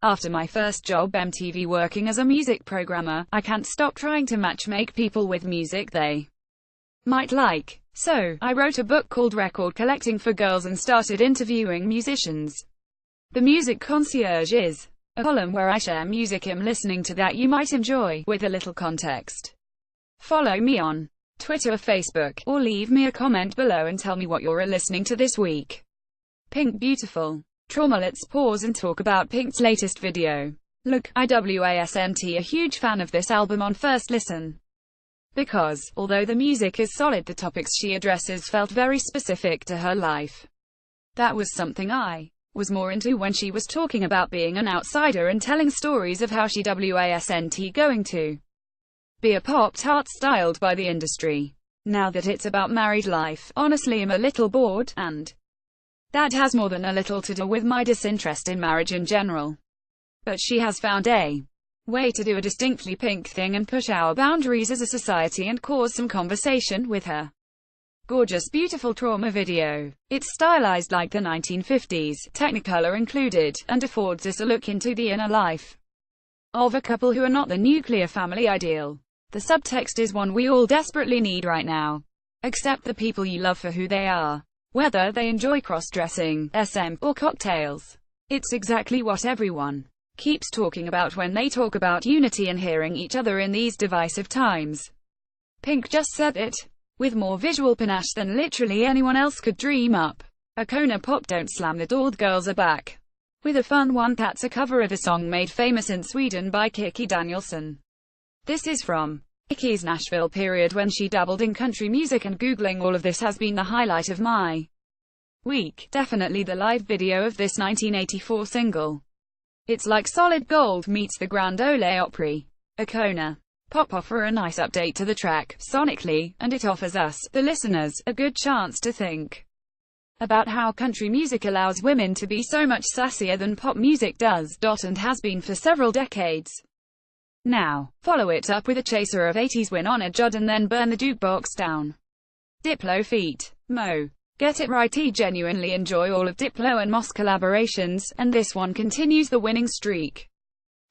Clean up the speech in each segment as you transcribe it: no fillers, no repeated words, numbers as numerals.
After my first job MTV working as a music programmer, I can't stop trying to matchmake people with music they might like. So, I wrote a book called Record Collecting for Girls and started interviewing musicians. The Music Concierge is a column where I share music I'm listening to that you might enjoy, with a little context. Follow me on Twitter or Facebook, or leave me a comment below and tell me what you're listening to this week. Pink Beautiful. Trauma. Let's pause and talk about Pink's latest video. Look, wasn't a huge fan of this album on first listen. Because, although the music is solid, the topics she addresses felt very specific to her life. That was something I was more into when she was talking about being an outsider and telling stories of how she wasn't going to be a pop-tart styled by the industry. Now that it's about married life, honestly I'm a little bored, and that has more than a little to do with my disinterest in marriage in general. But she has found a way to do a distinctly Pink thing and push our boundaries as a society and cause some conversation with her gorgeous beautiful Trauma video. It's stylized like the 1950s, Technicolor included, and affords us a look into the inner life of a couple who are not the nuclear family ideal. The subtext is one we all desperately need right now. Accept the people you love for who they are. Whether they enjoy cross-dressing, SM, or cocktails. It's exactly what everyone keeps talking about when they talk about unity and hearing each other in these divisive times. Pink just said it with more visual panache than literally anyone else could dream up. Icona Pop. Don't slam the door, the girls are back with a fun one that's a cover of a song made famous in Sweden by Kiki Danielsson. This is from Kiki's Nashville period when she dabbled in country music, and googling all of this has been the highlight of my week. Definitely the live video of this 1984 single. It's like solid gold meets the Grand Ole Opry. Icona Pop offer a nice update to the track, sonically, and it offers us, the listeners, a good chance to think about how country music allows women to be so much sassier than pop music does, and has been for several decades. Now, follow it up with a chaser of 80s Win on a Jod and then burn the jukebox down. Diplo feat. Mo. Get it right. Genuinely enjoy all of Diplo and Moss collaborations, and this one continues the winning streak.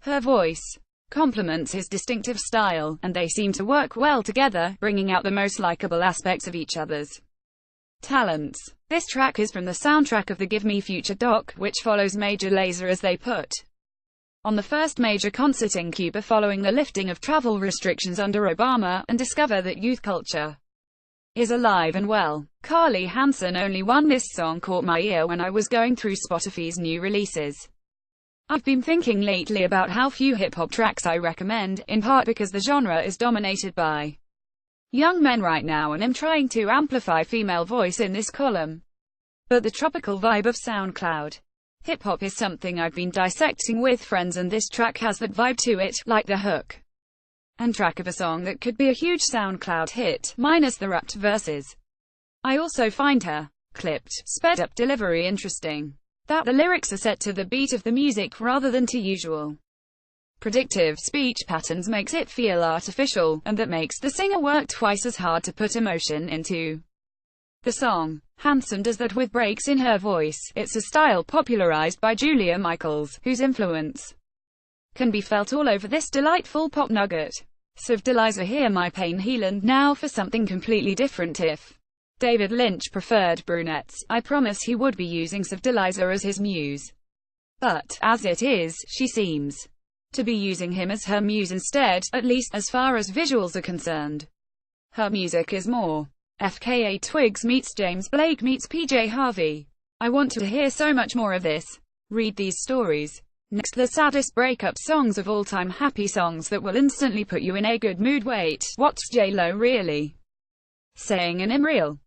Her voice complements his distinctive style, and they seem to work well together, bringing out the most likable aspects of each other's talents. This track is from the soundtrack of the Give Me Future doc, which follows Major Lazer as they put on the first major concert in Cuba following the lifting of travel restrictions under Obama, and discover that youth culture is alive and well. Carly Hansen. Only one. This song caught my ear when I was going through Spotify's new releases. I've been thinking lately about how few hip-hop tracks I recommend, in part because the genre is dominated by young men right now, and I'm trying to amplify female voice in this column. But the tropical vibe of SoundCloud hip-hop is something I've been dissecting with friends, and this track has that vibe to it, like the hook and track of a song that could be a huge SoundCloud hit, minus the rapped verses. I also find her clipped, sped-up delivery interesting. That the lyrics are set to the beat of the music rather than to usual predictive speech patterns makes it feel artificial, and that makes the singer work twice as hard to put emotion into the song. Hansen does that with breaks in her voice. It's a style popularized by Julia Michaels, whose influence can be felt all over this delightful pop nugget. Siv Deliza. Hear my pain healing now for something completely different. If David Lynch preferred brunettes, I promise he would be using Siv Deliza as his muse. But, as it is, she seems to be using him as her muse instead, at least as far as visuals are concerned. Her music is more FKA Twigs meets James Blake meets PJ Harvey. I want to hear so much more of this. Read these stories. Next, the saddest breakup songs of all time. Happy songs that will instantly put you in a good mood. Wait, what's J-Lo really saying in I'm Real?